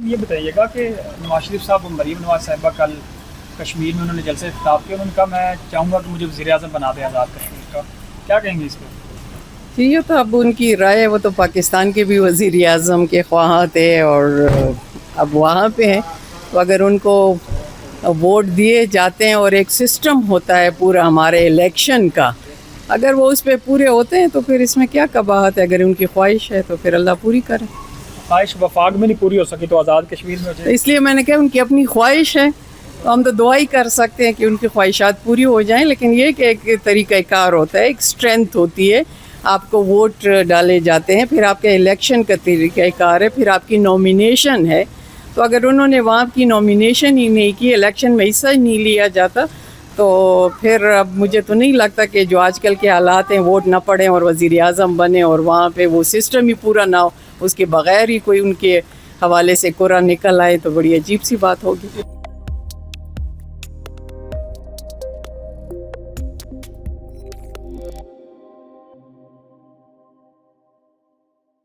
یہ بتائیے گا کہ نواز شریف صاحب و مریم نواز صاحبہ کل کشمیر میں انہوں نے جلسے خطاب کیا، انہوں نے کہا میں چاہوں گا کہ مجھے وزیر اعظم بنا دیں آزاد کشمیر کا، کیا کہیں گے اس پہ؟ یہ تو اب ان کی رائے ہے، وہ تو پاکستان کے بھی وزیر اعظم کے خواہاں تھے اور اب وہاں پہ ہیں، تو اگر ان کو ووٹ دیے جاتے ہیں اور ایک سسٹم ہوتا ہے پورا ہمارے الیکشن کا، اگر وہ اس پہ پورے ہوتے ہیں تو پھر اس میں کیا قباحت ہے؟ اگر ان کی خواہش ہے تو پھر اللہ پوری کرے۔ خواہش وفاق میں نہیں پوری ہو سکی تو آزاد کشمیر میں ہو تو جائے۔ اس لیے میں نے کہا ان کی اپنی خواہش ہے، تو ہم تو دعا ہی کر سکتے ہیں کہ ان کی خواہشات پوری ہو جائیں، لیکن یہ کہ ایک طریقہ کار ہوتا ہے، ایک اسٹرینتھ ہوتی ہے، آپ کو ووٹ ڈالے جاتے ہیں، پھر آپ کے الیکشن کا طریقہ کار ہے، پھر آپ کی نومینیشن ہے، تو اگر انہوں نے وہاں کی نومینیشن ہی نہیں کی، الیکشن میں حصہ ہی نہیں لیا جاتا، تو پھر اب مجھے تو نہیں لگتا کہ جو آج کل کے حالات ہیں ووٹ نہ پڑیں اور وزیر اعظم بنے اور وہاں پہ وہ سسٹم ہی پورا نہ ہو، اس کے بغیر ہی کوئی ان کے حوالے سے قرآن نکل آئے تو بڑی عجیب سی بات ہوگی۔